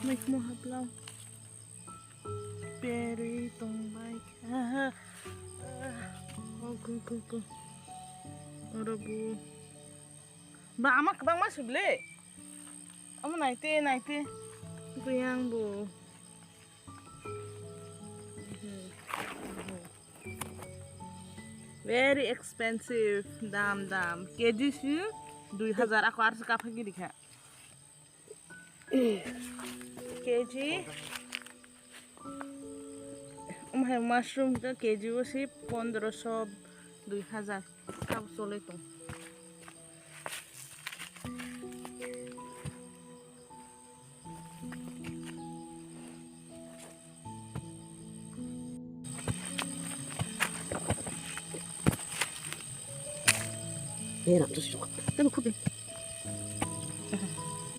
May kumuha lang. Peri tong bike. Oh, go. Arabu. Ba amak bang masubli. Amo naite. Kuyang bu. Very expensive. Dam. Keji sih 2000 aku harus kapag gini ka. Keji. Mushroom का KG वो सिर्फ 1500 2000 का सोले तो 얘는 안 좋으시죠? 근데 그게